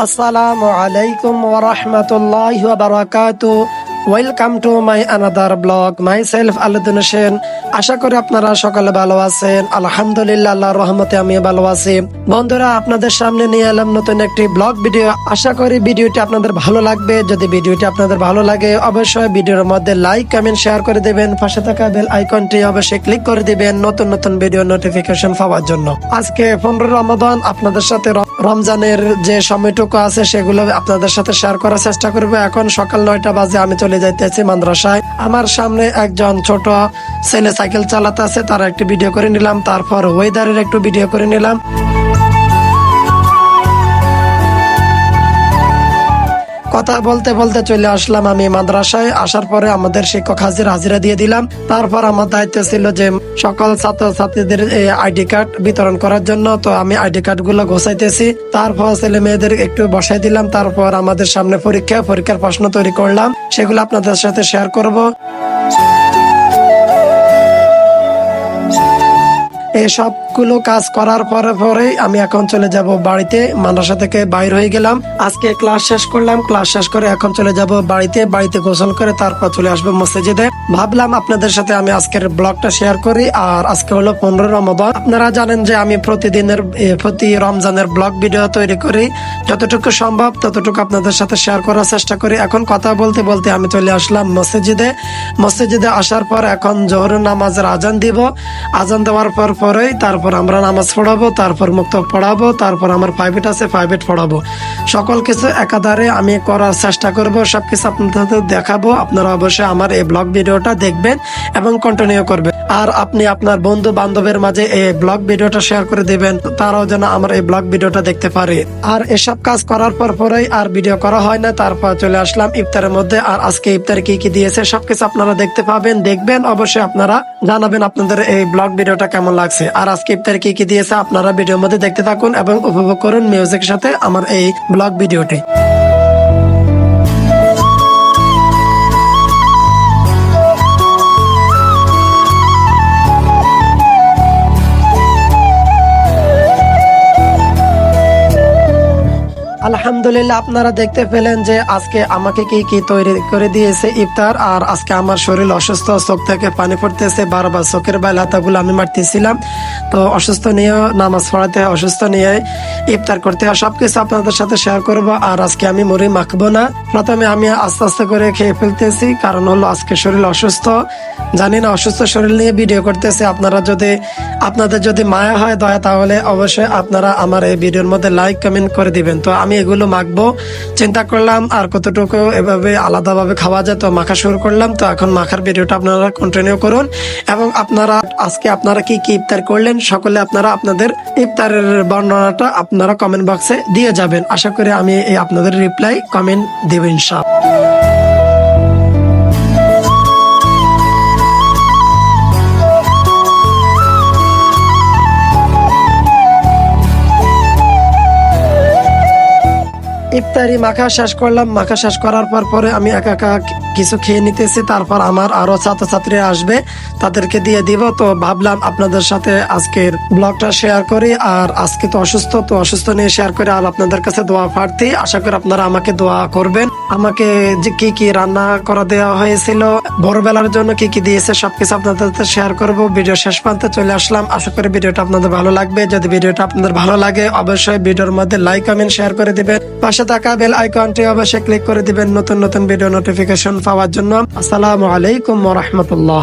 আসসালামু আলাইকুম ওয়া রাহমাতুল্লাহি ওয়া বারাকাতুহু। Welcome to my another blog, myself Alauddin Hossain. আশা করি আপনারা সকালে ভালো আছেন। আলহামদুলিল্লাহ, আল্লাহর রহমতে আমি ভালো আছি। বন্ধুরা, আপনাদের সামনে নিয়ে এলাম নতুন একটি ব্লগ ভিডিও। আশা করি ভিডিওটি আপনাদের ভালো লাগবে। যদি ভিডিওটি আপনাদের ভালো লাগে অবশ্যই ভিডিওর মধ্যে লাইক, কমেন্ট, শেয়ার করে দিবেন। পাশে থাকা বেল আইকনটি অবশ্যই ক্লিক করে দিবেন নতুন নতুন ভিডিও নোটিফিকেশন পাওয়ার জন্য। আজকে 15 রমাদান, আপনাদের সাথে রমজানের যে সময়টুকু আছে সেগুলো আপনাদের সাথে শেয়ার করার চেষ্টা করবো। এখন সকাল 9টা বাজে, আমি চলে যাইতেছি মাদ্রাসায়। আমার সামনে একজন ছোট ছেলে সাইকেল চালাতে আছে, তার একটি ভিডিও করে নিলাম। তারপর ওয়েদারের একটু ভিডিও করে নিলাম। কথা বলতে বলতে চলে আসলাম আমি মাদ্রাসায়। আসার পরে আমাদের শিক্ষক হাজিরা দিয়ে দিলাম। তারপর আমার দায়িত্ব ছিল যে সকল ছাত্রছাত্রীদের আইডি কার্ড বিতরণ করার জন্য। তো আমি আইডি কার্ড গুলো গোছাইতেছি। তারপর ছেলে মেয়েদের একটু বসাই দিলাম। তারপর আমাদের সামনে পরীক্ষার প্রশ্ন তৈরি করলাম, সেগুলো আপনাদের সাথে শেয়ার করব। এই সবগুলো কাজ করার পরে আমি এখন চলে যাব বাড়িতে। মাদ্রাসা থেকে বাইর হয়ে গেলাম। আজকে ক্লাস শেষ করলাম। ক্লাস শেষ করে এখন চলে যাব বাড়িতে গোসল করে তারপর চলে আসবো মসজিদে। ভাবলাম আপনাদের সাথে আমি আজকের ব্লগটা শেয়ার করি। আর আজকে হলো 15 রমাদান। আপনারা জানেন যে আমি প্রতি রমজানের ব্লগ ভিডিও তৈরি করি। যতটুকু সম্ভব ততটুকু আপনাদের সাথে শেয়ার করার চেষ্টা করি। এখন কথা বলতে বলতে আমি চলে আসলাম মসজিদে আসার পর এখন জোহরের নামাজের আজান দিব। আজান দেওয়ার পরেই তারপর আমরা নামাজ পড়াবো, তারপর মুক্তব পড়াবো, তারপর আমার প্রাইভেট আছে, প্রাইভেট পড়াবো। সকল কিছু একাধারে আমি করার চেষ্টা করব, সবকিছু আপনাদের দেখাবো। আপনারা অবশ্যই আমার এই ব্লগ ভিডিওটা দেখবেন এবং কন্টিনিউ করবেন। আর আপনি আপনার বন্ধু বান্ধবের মাঝে এই ব্লগ ভিডিওটা শেয়ার করে দিবেন, তারাও যেন আমার এই ব্লগ ভিডিওটা দেখতে পারে। আর এসব কাজ করার পরেই আর ভিডিও করা হয় না। তারপর চলে আসলাম ইফতারের মধ্যে। আর আজকে ইফতারে কি দিয়েছে সবকিছু আপনারা দেখতে পাবেন, দেখবেন। অবশ্যই আপনারা জানাবেন আপনাদের এই ব্লগ ভিডিওটা কেমন লাগছে। আর আজকে ইফতারে কি দিয়েছে আপনারা ভিডিওর মধ্যে দেখতে থাকুন এবং উপভোগ করুন মিউজিকের সাথে আমার এই ব্লগ ভিডিওটি। আলহামদুলিল্লাহ, আপনারা দেখতে পেলেন যে আজকে আমাকে কি তৈরি করে দিয়েছে ইফতার। আর আজকে আমার শরীর অসুস্থ, চোখ থেকে পানি পড়তেছে বারবার, চোখের বাইল হাতাগুলো আমি মারতেছিলাম। তো অসুস্থ নিয়ে নামাজ পড়াতে হয়, অসুস্থ নিয়ে ইফতার করতে হয়, সবকিছু আপনাদের সাথে শেয়ার করব। আর আজকে আমি মুড়ি মাখবো না, প্রথমে আমি আস্তে আস্তে করে খেয়ে ফেলতেছি, কারণ হলো আজকে শরীর অসুস্থ। জানি না, অসুস্থ শরীর নিয়ে ভিডিও করতেছে। আপনাদের যদি মায়া হয়, দয়া, তাহলে অবশ্যই আপনারা আমার এই ভিডিওর মধ্যে লাইক, কমেন্ট করে দিবেন। তো আমি এগুলো মাখবো চিন্তা করলাম, আর কতটুকু এভাবে আলাদাভাবে খাওয়া যায়, তো মাখা শুরু করলাম। তো এখন মাখার ভিডিওটা আপনারা কন্টিনিউ করুন এবং আজকে আপনারা কি ইফতার করলেন সকলে আপনারা আপনাদের ইফতারের বর্ণনাটা আপনারা কমেন্ট বক্সে দিয়ে যাবেন। আশা করি আমি আপনাদের রিপ্লাই কমেন্ট দেব ইনশাআল্লাহ। ইফতারি মাখা শেষ করলাম। মাখা শেষ করার পরে আমি একা কিছু খেয়ে নিতেছি। তারপর আমার আরো ছাত্রছাত্রীরা আসবে, তাদেরকে দিয়ে দিব। তো ভাবলাম আপনাদের সাথে আজকের ব্লগটা শেয়ার করি। আর আজকে তো অসুস্থ নিয়ে শেয়ার করি। আর আপনাদের কাছে দোয়া প্রার্থী, আশা করি আপনারা আমাকে দোয়া করবেন। আমাকে যে কি রান্না করা দেওয়া হয়েছিল, ভোরবেলার জন্য কি দিয়েছে সবকিছু আপনাদের সাথে শেয়ার করব। ভিডিও শেষ প্রান্তে চলে আসলাম। আশা করি ভিডিওটা আপনাদের ভালো লাগবে। যদি ভিডিওটা আপনাদের ভালো লাগে অবশ্যই ভিডিওর মধ্যে লাইক, কমেন্ট, শেয়ার করে দিবেন। পাশে থাকা বেল আইকনটি অবশ্যই ক্লিক করে দিবেন নতুন নতুন ভিডিও নোটিফিকেশন পাওয়ার জন্য। আসসালামু আলাইকুম ওয়া রাহমাতুল্লাহ।